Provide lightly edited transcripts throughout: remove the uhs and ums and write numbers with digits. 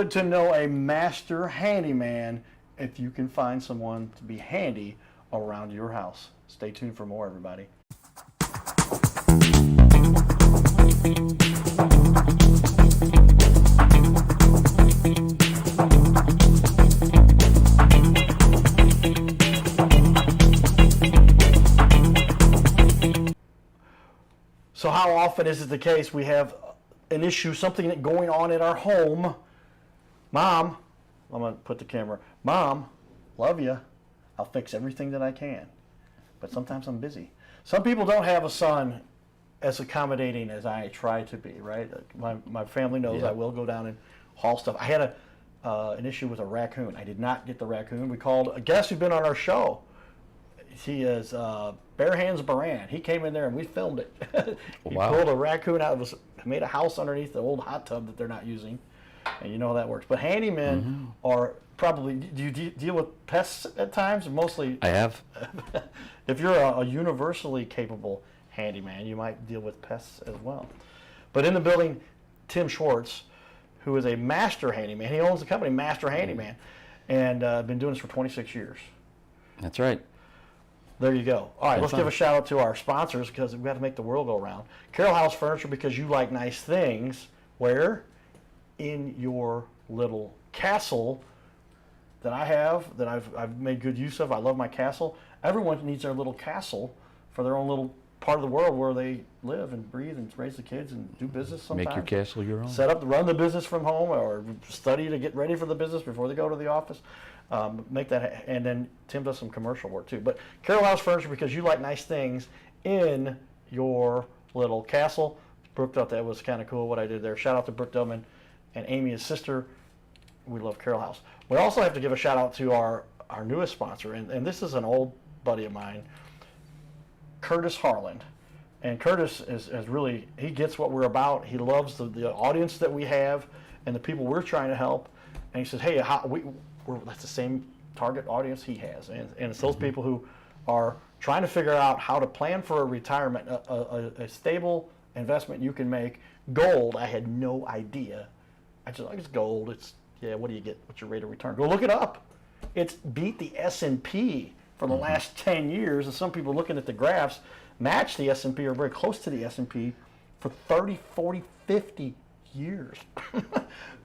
good to know a master handyman if you can find someone to be handy around your house. Stay tuned for more, everybody. So how often is it the case we have an issue, something going on in our home? Mom, I'm going to put the camera. Mom, love you. I'll fix everything that I can. But sometimes I'm busy. Some people don't have a son as accommodating as I try to be, right? My family knows I will go down and haul stuff. I had an issue with a raccoon. I did not get the raccoon. We called a guest who's been on our show. He is Bare Hands Baran. He came in there and we filmed it. He pulled a raccoon out of us, made a house underneath the old hot tub that they're not using, and you know how that works. But handymen are probably. Do you deal with pests at times? Mostly. I have. If you're a universally capable handyman, you might deal with pests as well. But in the building, Tim Schwartz, who is a master handyman. He owns the company Master Handyman, and been doing this for 26 years. That's right. There you go. All right, let's give a shout out to our sponsors because we've got to make the world go round. Carroll House Furniture, because you like nice things. Where? In your little castle that I have, that I've made good use of. I love my castle. Everyone needs their little castle for their own little part of the world where they live and breathe and raise the kids and do business sometimes. Make your castle your own. Set up to run the business from home or study to get ready for the business before they go to the office. Make that, and then Tim does some commercial work too. But Carroll House Furniture, because you like nice things in your little castle. Brooke thought that was kind of cool what I did there. Shout out to Brooke Dillman and Amy, his sister. We love Carroll House. We also have to give a shout out to our newest sponsor, and this is an old buddy of mine, Curtis Harland. And Curtis is really, he gets what we're about. He loves the audience that we have and the people we're trying to help. And he says, hey, that's the same target audience he has. And it's those people who are trying to figure out how to plan for a retirement, a stable investment you can make. Gold, I had no idea. I just like it's gold. What do you get? What's your rate of return? Go look it up. It's beat the S&P for the last 10 years, and some people looking at the graphs match the S&P or very close to the S&P for 30, 40, 50 years.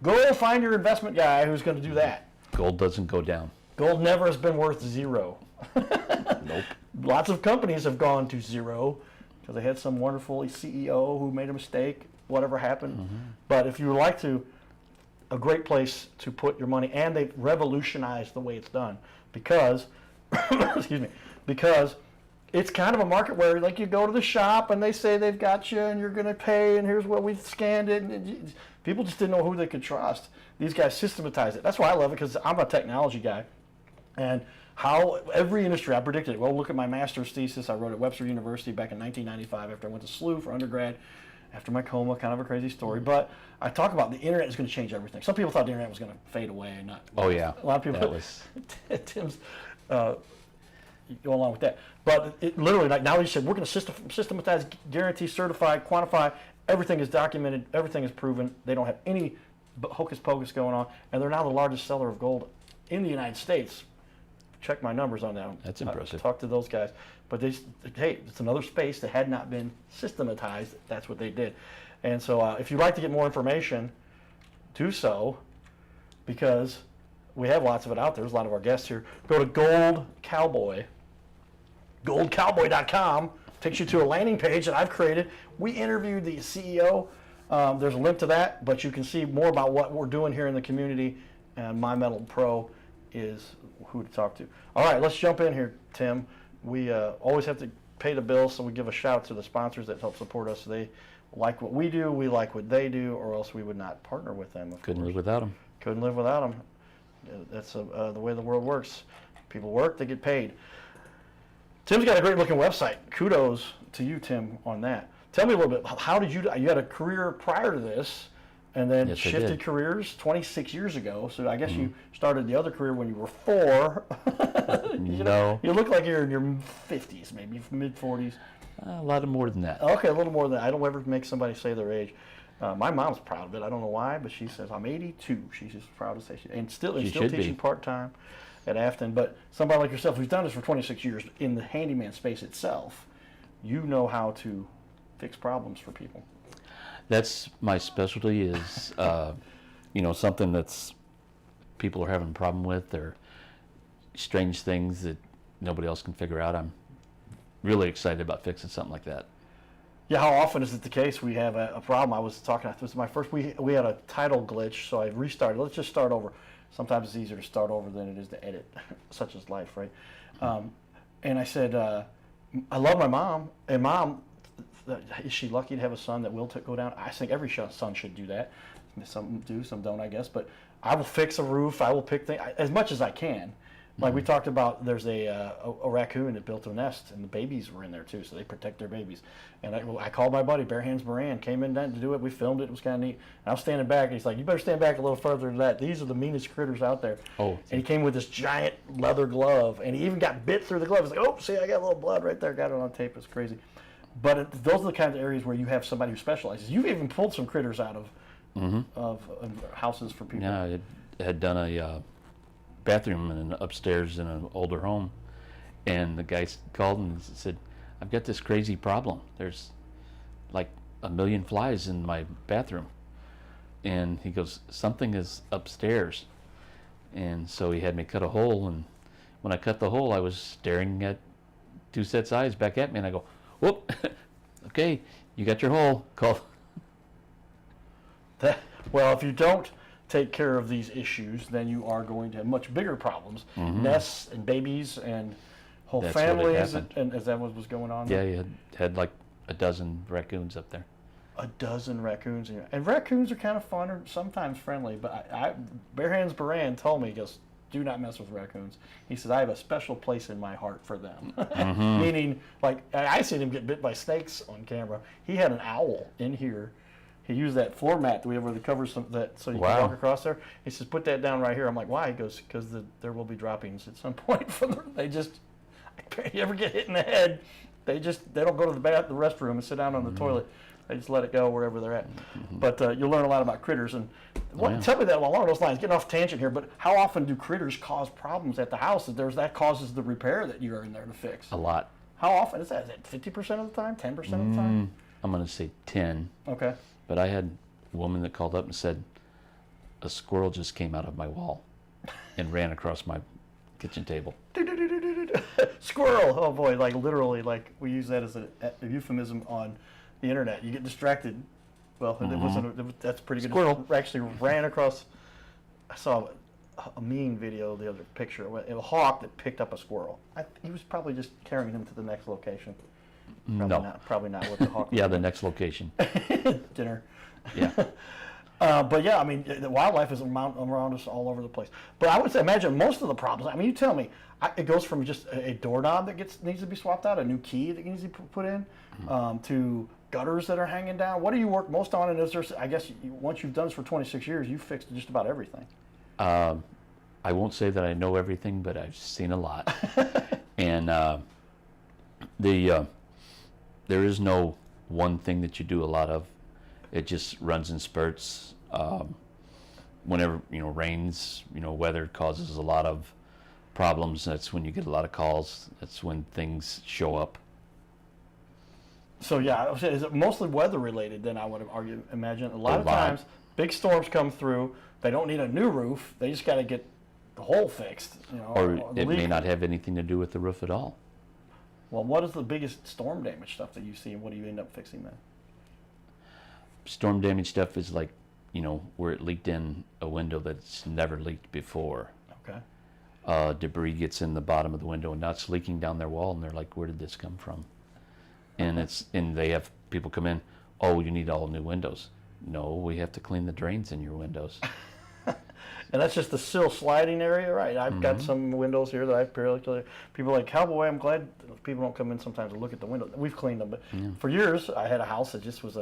Go find your investment guy who's going to do that. Gold doesn't go down. Gold never has been worth zero. Nope. Lots of companies have gone to zero because they had some wonderful CEO who made a mistake, whatever happened. But if you would like to, a great place to put your money, and they've revolutionized the way it's done because, excuse me, because it's kind of a market where like you go to the shop and they say they've got you and you're going to pay and here's what we've scanned it. And people just didn't know who they could trust. These guys systematize it. That's why I love it, because I'm a technology guy. And how every industry, I predicted it. Well, look at my master's thesis I wrote at Webster University back in 1995 after I went to SLU for undergrad, after my coma, kind of a crazy story. But I talk about the internet is going to change everything. Some people thought the internet was going to fade away and not. Oh, yeah. A lot of people. Tim's go along with that. But it literally, like now he said, we're going to systematize, guarantee, certify, quantify. Everything is documented. Everything is proven. They don't have any hocus pocus going on. And they're now the largest seller of gold in the United States. Check my numbers on that. That's impressive. Talk to those guys. But hey, it's another space that had not been systematized. That's what they did. And so if you'd like to get more information, do so, because we have lots of it out there. There's a lot of our guests here. Go to Gold Cowboy. GoldCowboy.com takes you to a landing page that I've created. We interviewed the CEO. There's a link to that, but you can see more about what we're doing here in the community, and My Metal Pro is who to talk to. All right, let's jump in here, Tim. We always have to pay the bills, so we give a shout out to the sponsors that help support us. They like what we do, we like what they do, or else we would not partner with them. Couldn't live without them. Couldn't live without them. That's the way the world works. People work, they get paid. Tim's got a great looking website. Kudos to you, Tim, on that. Tell me a little bit, how did you had a career prior to this, and then shifted careers 26 years ago. So I guess you started the other career when you were 4. No. You look like you're in your 50s, maybe mid 40s. A lot more than that. Okay, a little more than that. I don't ever make somebody say their age. My mom's proud of it. I don't know why, but she says I'm 82. She's just proud to say and still She still should be. teaching part time at Afton. But somebody like yourself who's done this for 26 years in the handyman space itself, you know how to fix problems for people. That's my specialty is, something that's people are having a problem with or strange things that nobody else can figure out. I'm really excited about fixing something like that. Yeah, how often is it the case we have a problem? I was talking, this was my first, we had a title glitch, so I restarted. Let's just start over. Sometimes it's easier to start over than it is to edit, such as life, right? And I said, I love my mom, and Mom, is she lucky to have a son that will go down? I think every son should do that. Some do, some don't, I guess. But I will fix a roof. I will pick things as much as I can. Like we talked about, there's a raccoon that built a nest, and the babies were in there too, so they protect their babies. And I called my buddy, Bare Hands Moran, came in to do it. We filmed it. It was kind of neat. And I was standing back, and he's like, "You better stand back a little further than that. These are the meanest critters out there." Oh. And he came with this giant leather glove, and he even got bit through the glove. He's like, "Oh, see, I got a little blood right there. Got it on tape. It's crazy." But those are the kinds of areas where you have somebody who specializes. You've even pulled some critters out of houses for people. Yeah, I had done a bathroom upstairs in an older home, and the guy called and said, "I've got this crazy problem. There's like 1 million flies in my bathroom." And he goes, "Something is upstairs." And so he had me cut a hole, and when I cut the hole, I was staring at 2 sets of eyes back at me, and I go, "Whoop, okay, you got your hole." Call. Well, if you don't take care of these issues, then you are going to have much bigger problems. Nests and babies and whole That's what had families. happened. And is that what was going on? Yeah, he had like a dozen raccoons up there. A dozen raccoons. And raccoons are kind of fun or sometimes friendly. But Bare Hands Baran told me, he goes, "Do not mess with raccoons." He said, "I have a special place in my heart for them." Meaning, like, I seen him get bit by snakes on camera. He had an owl in here. He used that floor mat that we have where the covers that so you can walk across there. He says, "Put that down right here." I'm like, "Why?" He goes, "Because there will be droppings at some point from them. They just, you ever get hit in the head, they don't go to the restroom and sit down on the toilet. They just let it go wherever they're at." But you'll learn a lot about critters. And tell me that along those lines, getting off tangent here, but how often do critters cause problems at the house that causes the repair that you're in there to fix? A lot. How often is that? Is it 50% of the time? 10% of the time? I'm going to say 10. Okay. But I had a woman that called up and said, "A squirrel just came out of my wall and ran across my kitchen table." Squirrel! Oh boy, like literally, like we use that as a euphemism on the internet. You get distracted. Well, that's pretty good. Squirrel. Actually ran across. I saw a mean video, the other picture. A hawk that picked up a squirrel. He was probably just carrying him to the next location. Probably not what the hawk. Yeah, the next location. Dinner. Yeah. But yeah, I mean, the wildlife is around us all over the place. But I would say, imagine most of the problems. I mean, you tell me, it goes from just a doorknob that needs to be swapped out, a new key that needs to be put in, to gutters that are hanging down. What do you work most on? And is there, I guess, once you've done this for 26 years, you've fixed just about everything. I won't say that I know everything, but I've seen a lot. And there is no one thing that you do a lot of. It just runs in spurts. Whenever rains, weather causes a lot of problems. That's when you get a lot of calls. That's when things show up. So yeah, I would say, is it mostly weather related? Then I would imagine a lot of times big storms come through. They don't need a new roof. They just got to get the hole fixed. Or it may not have anything to do with the roof at all. Well, what is the biggest storm damage stuff that you see, and what do you end up fixing then? Storm damage stuff is like, where it leaked in a window that's never leaked before. Okay. Debris gets in the bottom of the window, and now it's leaking down their wall, and they're like, "Where did this come from?" And and they have people come in, "Oh, you need all new windows." No, we have to clean the drains in your windows. And that's just the sill sliding area, right? I've got some windows here that I've periodically. People are like, "Cowboy, I'm glad people don't come in sometimes and look at the windows." We've cleaned them, but for years I had a house that just was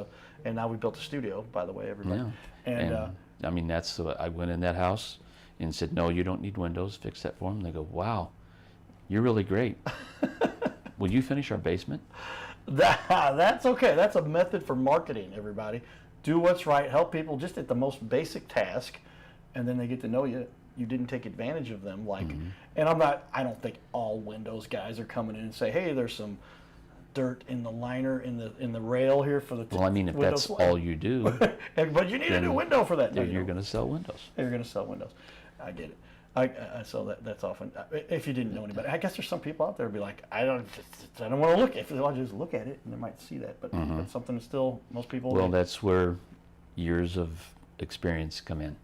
and now we built a studio, by the way, everybody. Yeah. And I mean, I went in that house and said, "No, you don't need windows. Fix that for them." They go, "Wow, you're really great. Will you finish our basement?" That's okay. That's a method for marketing, everybody. do what's right, help people just at the most basic task, and then they get to know you. You didn't take advantage of them, like, and I don't think all windows guys are coming in and say, hey, there's some dirt in the liner in the rail here for the. Well, I mean, if that's all you do, but you need a new window for that. Then you're going to sell windows. You're going to sell windows. I get it. So that's often, if you didn't know anybody, I guess there's some people out there who'd be like, I don't want to look. If they'll just look at it, and they might see that, but that's something that still most people. Well, that's where years of experience come in.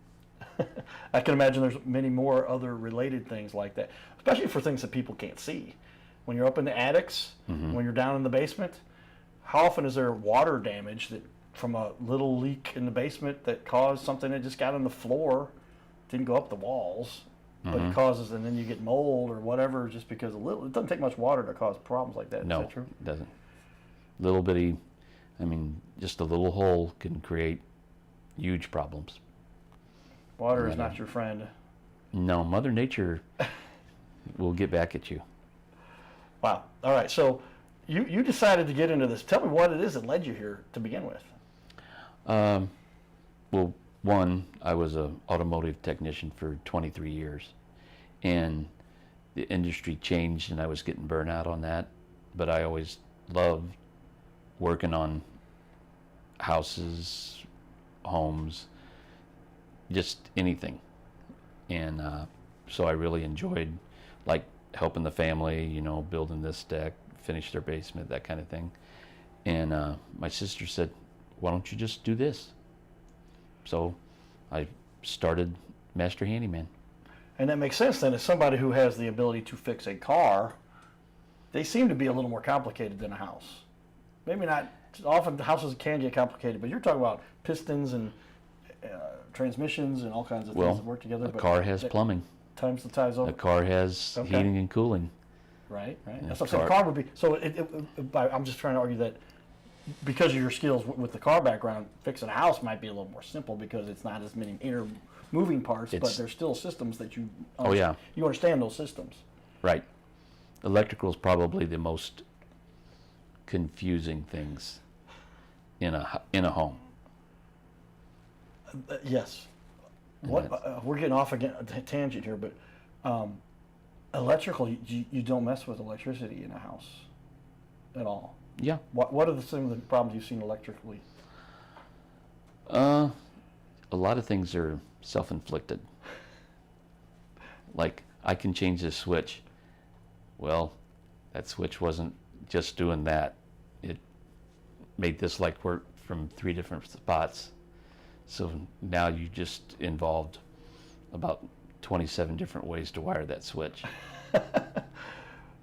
I can imagine there's many more other related things like that, especially for things that people can't see. When you're up in the attics, when you're down in the basement, how often is there water damage that from a little leak in the basement that caused something that just got on the floor, didn't go up the walls, but it causes, and then you get mold or whatever just because it doesn't take much water to cause problems like that. No, is that true? It doesn't. Little bitty, just a little hole can create huge problems. Water is not your friend. No, Mother Nature will get back at you. Wow. All right. So you decided to get into this. Tell me what it is that led you here to begin with. Well, one, I was an automotive technician for 23 years, and the industry changed, and I was getting burnt out on that. But I always loved working on houses, homes, just anything. And so I really enjoyed, like, helping the family, building this deck, finish their basement, that kind of thing. And my sister said, why don't you just do this? So I started Master Handyman. And that makes sense then. As somebody who has the ability to fix a car, they seem to be a little more complicated than a house. Maybe not. Often houses can get complicated, but you're talking about pistons and transmissions and all kinds of things that work together. A car has plumbing. Times the ties over. A car has heating and cooling. Right. That's what I'm saying. Car would be. So I'm just trying to argue that because of your skills with the car background, fixing a house might be a little more simple because it's not as many inner moving parts, but there's still systems that you. You understand those systems. Right. Electrical is probably the most confusing things in a home. Yes. We're getting off again a tangent here, but electrical, you don't mess with electricity in a house at all. Yeah. What are some of the problems you've seen electrically? A lot of things are self-inflicted. Like, I can change this switch. Well, that switch wasn't just doing that. It made this light work from 3 different spots. So now you just involved about 27 different ways to wire that switch.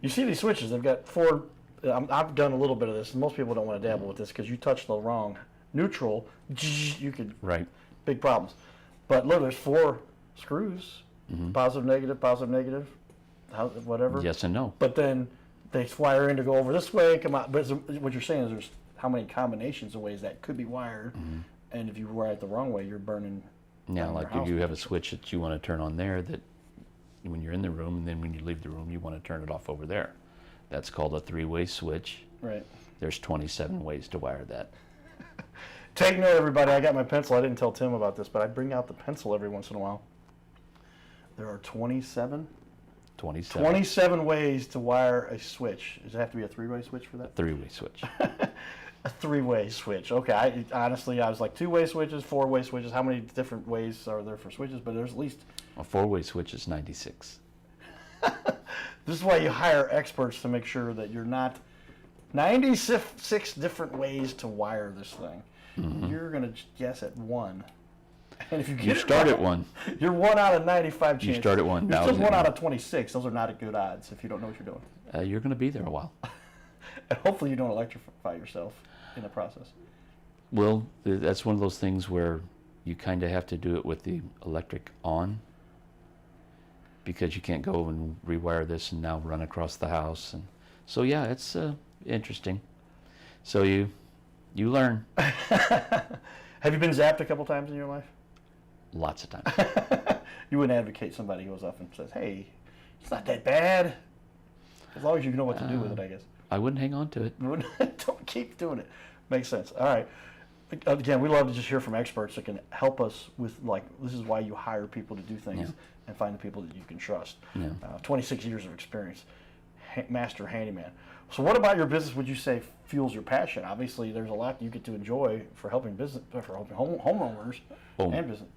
You see these switches, they've got 4, I've done a little bit of this, and most people don't want to dabble with this because you touch the wrong neutral, you could, big problems. But look, there's 4 screws, positive, negative, whatever. Yes and no. But then they wire in to go over this way, come out. But what you're saying is there's how many combinations of ways that could be wired. And if you wire it the wrong way, you're burning. Yeah, like if you have a switch that you want to turn on there, that when you're in the room, and then when you leave the room, you want to turn it off over there. That's called a 3-way switch. Right. There's 27 ways to wire that. Take note, everybody. I got my pencil. I didn't tell Tim about this, but I bring out the pencil every once in a while. There are 27 ways to wire a switch. Does it have to be a 3-way switch for that? 3-way switch. A 3-way switch. Okay. Honestly, I was like 2-way switches, 4-way switches. How many different ways are there for switches? But there's at least a 4-way switch is 96. This is why you hire experts to make sure that you're not 96 different ways to wire this thing. You're gonna guess at 1. And if you start at 1. You're 1 out of 95 chance. You start at 1. You're still 1 out of 26. Those are not good odds if you don't know what you're doing. You're going to be there a while. And hopefully you don't electrify yourself in the process. Well, that's one of those things where you kind of have to do it with the electric on, because you can't go and rewire this and now run across the house. And so yeah, it's interesting. So you learn. Have you been zapped a couple times in your life? Lots of times. You wouldn't advocate somebody who goes up and says, hey, it's not that bad. As long as you know what to do with it, I guess. I wouldn't hang on to it. Don't keep doing it. Makes sense. All right. again, we love to just hear from experts that can help us with, like, this is why you hire people to do things and find the people that you can trust. 26 years of experience, master handyman. So what about your business would you say fuels your passion? Obviously, there's a lot you get to enjoy for helping homeowners and business.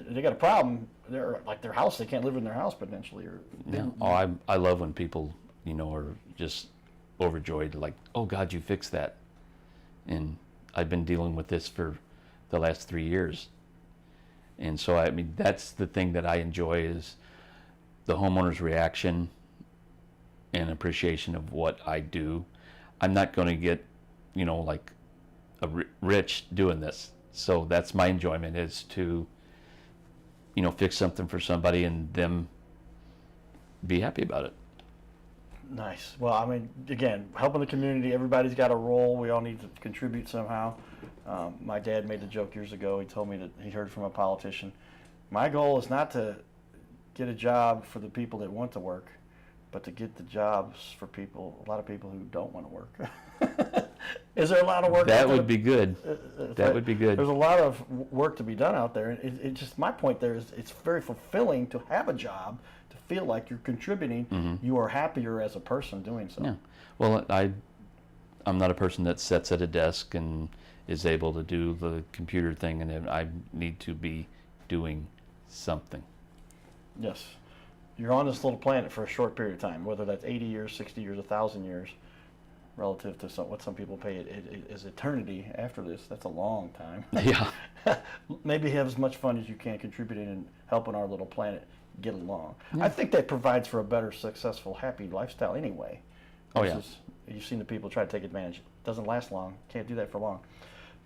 They got a problem, they're like their house, they can't live in their house potentially. I love when people, are just overjoyed, like, oh God, you fixed that. And I've been dealing with this for the last 3 years. And so, I mean, that's the thing that I enjoy is the homeowner's reaction and appreciation of what I do. I'm not going to get, like rich doing this. So that's my enjoyment, is to, fix something for somebody and them be happy about it. Nice. Well, I mean, again, helping the community, everybody's got a role. We all need to contribute somehow. My dad made the joke years ago. He told me that he heard from a politician, my goal is not to get a job for the people that want to work, but to get the jobs for a lot of people who don't want to work. Is there a lot of work? That would be good. That would be good. There's a lot of work to be done out there. It just, my point there is it's very fulfilling to have a job, to feel like you're contributing. You are happier as a person doing so. Yeah. Well, I'm not a person that sits at a desk and is able to do the computer thing, and I need to be doing something. Yes. You're on this little planet for a short period of time, whether that's 80 years, 60 years, 1,000 years, relative to what some people pay it is eternity after this. That's a long time. Yeah. Maybe have as much fun as you can contributing and helping our little planet get along. I think that provides for a better, successful, happy lifestyle anyway. Oh, yeah. You've seen the people try to take advantage. It doesn't last long. Can't do that for long.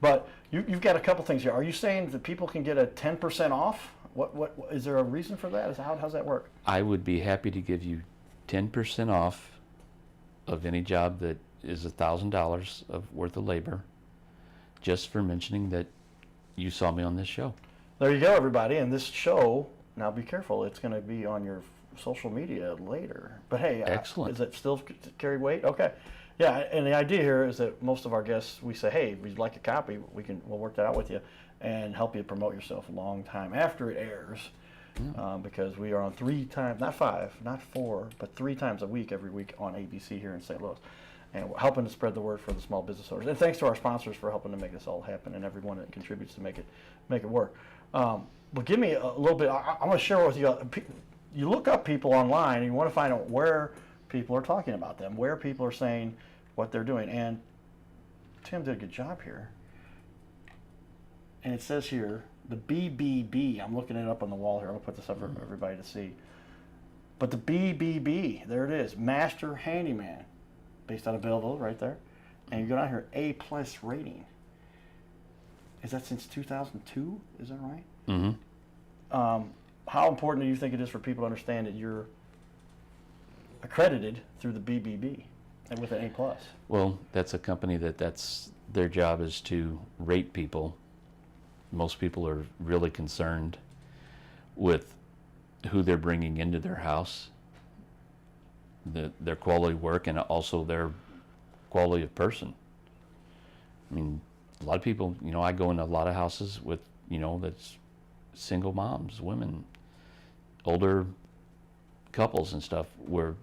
But you've got a couple things here. Are you saying that people can get a 10% off? What is there a reason for that? How's that work? I would be happy to give you 10% off of any job that is $1,000 of worth of labor, just for mentioning that you saw me on this show. There you go, everybody. And this show, now be careful, it's going to be on your social media later. But hey, excellent. Is it still carry weight? Okay. Yeah, and the idea here is that most of our guests, we say, hey, we'd like a copy, we'll work that out with you and help you promote yourself a long time after it airs. Because we are on 3 times, not 5, not 4, but 3 times a week, every week on ABC here in St. Louis. And we're helping to spread the word for the small business owners. And thanks to our sponsors for helping to make this all happen, and everyone that contributes to make it work. But give me a little bit, I'm going to share with you, you look up people online and you want to find out where people are talking about them, where people are saying what they're doing. And Tim did a good job here. And it says here, the BBB, I'm looking it up on the wall here. I'm going to put this up for everybody to see. But the BBB, there it is, Master Handyman, based out of Belleville, right there. And you go down here, A+ rating. Is that since 2002? Is that right? Mm-hmm. How important do you think it is for people to understand that you're accredited through the BBB and with an A+? Well, that's a company that's their job is to rate people. Most people are really concerned with who they're bringing into their house, their quality of work, and also their quality of person. I mean, a lot of people, I go into a lot of houses with, that's single moms, women, older couples and stuff, where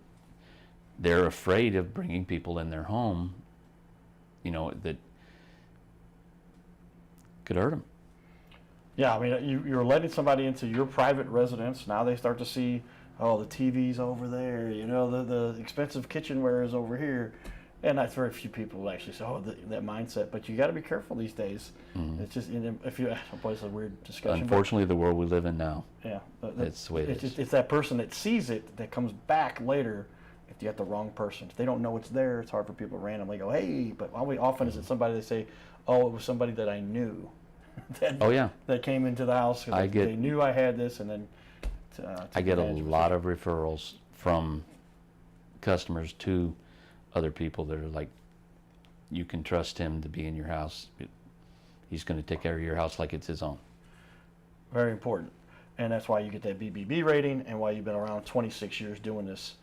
they're afraid of bringing people in their home, that could hurt them. Yeah, I mean, you're letting somebody into your private residence. Now they start to see, oh, the TV's over there, the expensive kitchenware is over here. And that's very few people will actually say, oh, that mindset. But you got to be careful these days. Mm-hmm. It's just, it's a weird discussion. Unfortunately, the world we live in now. Yeah. That's the way it is. It's that person that sees it that comes back later if you got the wrong person. If they don't know it's there, it's hard for people to randomly go, hey, but often is it somebody they say, oh, it was somebody that I knew. That came into the house because they knew I had this, and then I get a lot of referrals from customers to other people that are like, you can trust him to be in your house. He's going to take care of your house like it's his own. Very important. And that's why you get that BBB rating and why you've been around 26 years doing this.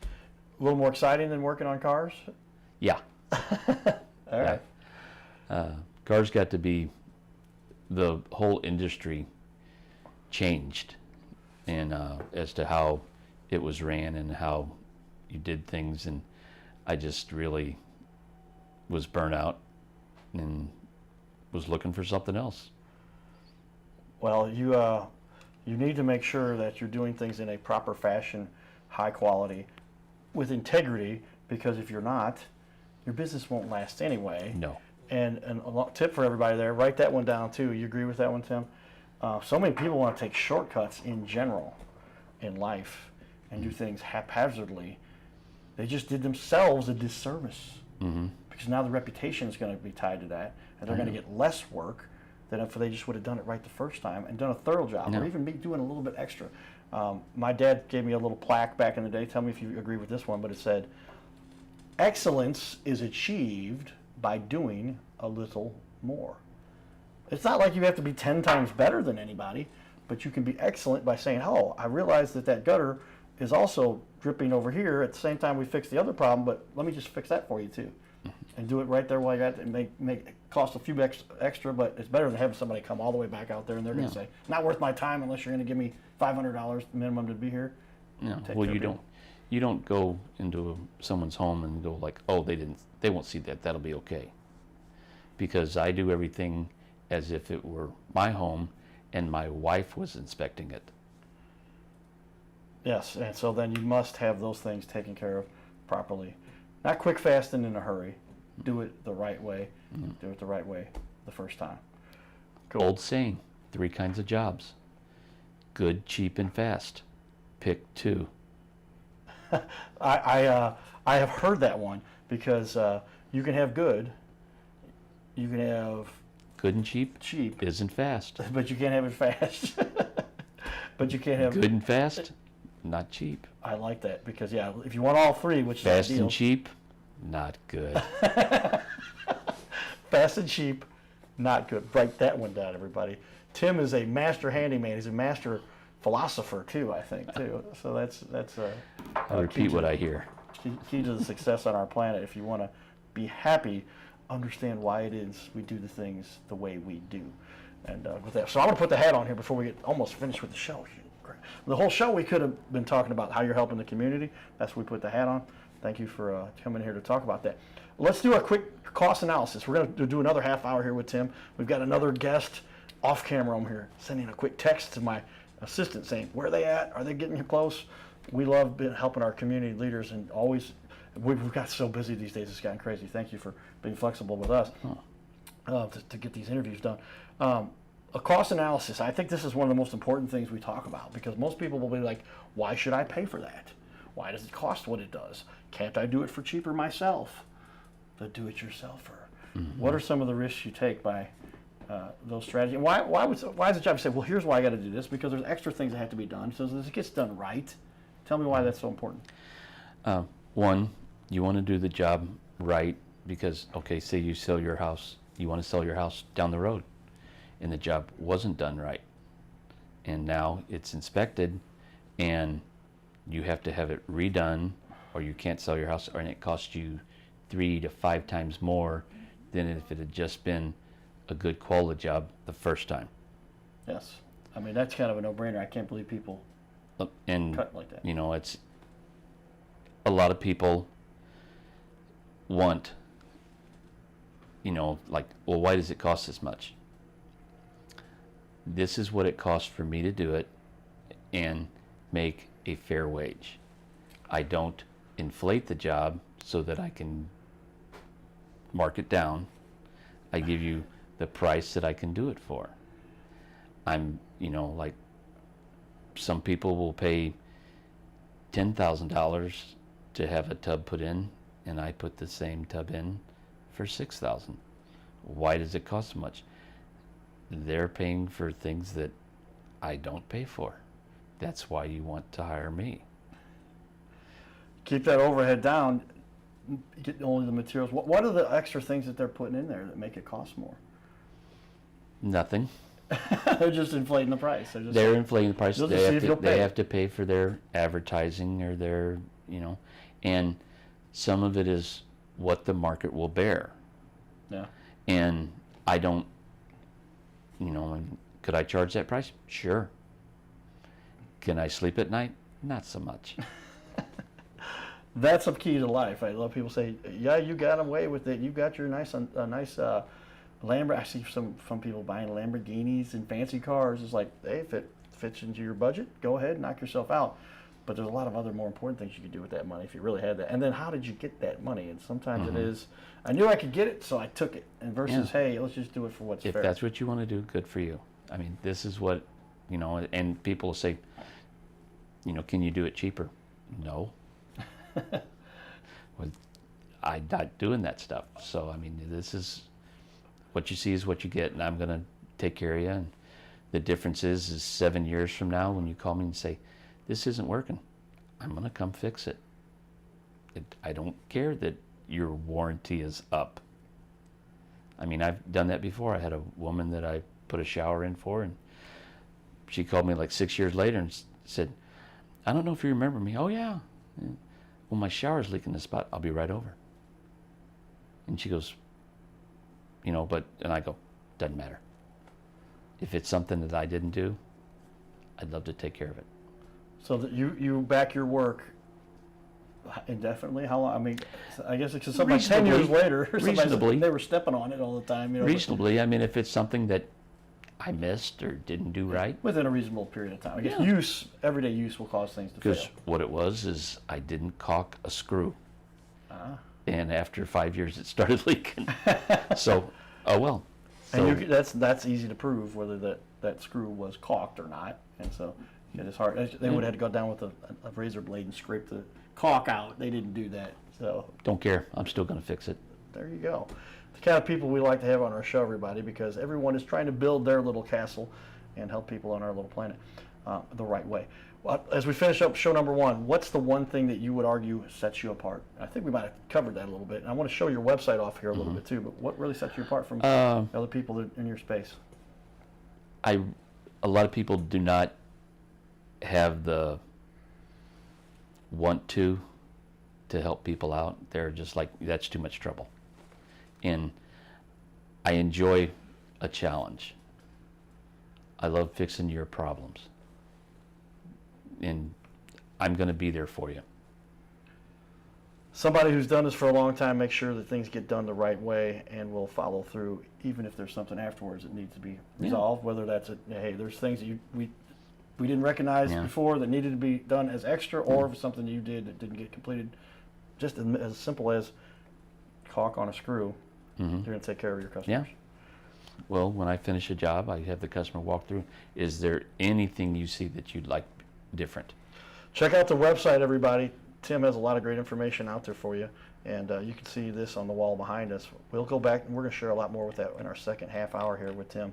A little more exciting than working on cars? Yeah. All right. Cars got to be the whole industry changed, and as to how it was ran and how you did things, and I just really was burnt out and was looking for something else. Well, you need to make sure that you're doing things in a proper fashion, high quality, with integrity, because if you're not, your business won't last anyway. No. And tip for everybody there, write that one down too. You agree with that one, Tim? So many people want to take shortcuts in general in life and do things haphazardly. They just did themselves a disservice, because now the reputation is going to be tied to that, and they're going to get less work than if they just would have done it right the first time and done a thorough job, or even be doing a little bit extra. My dad gave me a little plaque back in the day. Tell me if you agree with this one, but it said, "Excellence is achieved by doing a little more." It's not like you have to be 10 times better than anybody, but you can be excellent by saying, "Oh, I realize that gutter is also dripping over here at the same time we fix the other problem, but let me just fix that for you too." And do it right there while you're at it, and make it cost a few extra, but it's better than having somebody come all the way back out there and they're going to say, "Not worth my time unless you're going to give me $500 minimum to be here." No, well, you don't go into someone's home and go like, "Oh, they won't see that. That'll be okay." Because I do everything as if it were my home and my wife was inspecting it. Yes, and so then you must have those things taken care of properly. Not quick, fast, and in a hurry. Do it the right way. Do it the right way the first time. Cool. Old saying, 3 kinds of jobs: good, cheap, and fast. Pick 2. I have heard that one, because you can have good, you can have Good and cheap cheap, isn't fast. but you can't have it fast. But you can't have Good and fast, not cheap. I like that, because if you want all 3, which Fast is ideal. and cheap, not good. Fast and cheap, not good. Write that one down, everybody. Tim is a master handyman. He's a master philosopher too, I think, too. So that's I repeat what I hear. Key to the success on our planet. If you want to be happy, understand why it is we do the things the way we do. And with that, so I'm going to put the hat on here before we get almost finished with the show. The whole show we could have been talking about how you're helping the community. That's why we put the hat on. Thank you for coming here to talk about that. Let's do a quick cost analysis. We're going to do another half hour here with Tim. We've got another guest off camera. I'm here sending a quick text to my assistant saying, "Where are they at? Are they getting you close?" We love helping our community leaders, and always, we've got so busy these days, it's gotten crazy. Thank you for being flexible with us to get these interviews done. A cost analysis, I think this is one of the most important things we talk about, because most people will be like, "Why should I pay for that? Why does it cost what it does? Can't I do it for cheaper myself?" The do-it-yourselfer. What are some of the risks you take by those strategies? Why is the job? You say, "Well, here's why I got to do this," because there's extra things that have to be done, so this gets done right. Tell me why that's so important. One, you want to do the job right because, okay, say you sell your house, you want to sell your house down the road, and the job wasn't done right, and now it's inspected, and you have to have it redone, or you can't sell your house, and it costs you 3 to 5 times more than if it had just been a good quality job the first time. Yes. I mean, that's kind of a no-brainer. I can't believe people And cut like that. you know, it's a lot of people want, like, well, why does it cost this much? This is what it costs for me to do it and make a fair wage. I don't inflate the job so that I can mark it down. I give you the price that I can do it for. I'm, like, some people will pay $10,000 to have a tub put in, and I put the same tub in for $6,000. Why does it cost so much? They're paying for things that I don't pay for. That's why you want to hire me. Keep that overhead down. Get only the materials. What are the extra things that they're putting in there that make it cost more? Nothing. They're just inflating the price. They're inflating the price. They'll just see if you'll pay. They have to pay for their advertising or their, and some of it is what the market will bear. Yeah. And I don't And could I charge that price? Sure. Can I sleep at night? Not so much. That's a key to life. I love people say, yeah, you got away with it. You got your nice Lamborghini. I see some people buying Lamborghinis and fancy cars. It's like, hey, if it fits into your budget, go ahead and knock yourself out. But there's a lot of other more important things you could do with that money if you really had that. And then how did you get that money? And sometimes it is, I knew I could get it, so I took it. And versus, hey, let's just do it for what's If fair. that's what you want to do, good for you. I mean, this is what, and people will say, can you do it cheaper? No. Well, I'm not doing that stuff. So, I mean, this is what you see is what you get, and I'm going to take care of you. And the difference is 7 years from now when you call me and say, this isn't working, I'm going to come fix it. I don't care that your warranty is up. I mean, I've done that before. I had a woman that I put a shower in for, and she called me like 6 years later and said, I don't know if you remember me. Oh, yeah. Well, my shower's leaking this spot. I'll be right over. And she goes, and I go, doesn't matter. If it's something that I didn't do, I'd love to take care of it. So that you back your work indefinitely? How long? I mean, I guess it's something like 10 years later. Reasonably. They were stepping on it all the time. Reasonably. I mean, if it's something that I missed or didn't do right. Within a reasonable period of time. I guess everyday use will cause things to fail. Because what it was is I didn't caulk a screw. And after 5 years, it started leaking. So, oh well. So, and that's easy to prove whether that screw was caulked or not. And so it is hard. They would have had to go down with a razor blade and scrape the caulk out. They didn't do that. So don't care. I'm still going to fix it. There you go. The kind of people we like to have on our show, everybody, because everyone is trying to build their little castle and help people on our little planet the right way. Well, as we finish up show number 1, what's the one thing that you would argue sets you apart? I think we might have covered that a little bit. And I want to show your website off here a little bit too, but what really sets you apart from other people that in your space? A lot of people do not have the want to help people out. They're just like, that's too much trouble. And I enjoy a challenge. I love fixing your problems. And I'm going to be there for you. Somebody who's done this for a long time makes sure that things get done the right way and will follow through, even if there's something afterwards that needs to be resolved. Whether that's hey, there's things that we didn't recognize before that needed to be done as extra, or if it's something you did that didn't get completed. Just as simple as caulk on a screw, you're going to take care of your customers. Yeah. Well, when I finish a job, I have the customer walk through. Is there anything you see that you'd like different? Check out the website, everybody. Tim has a lot of great information out there for you, and you can see this on the wall behind us. We'll go back and we're going to share a lot more with that in our second half hour here with Tim,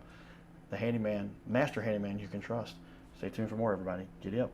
the handyman, master handyman you can trust. Stay tuned for more, everybody. Giddy up.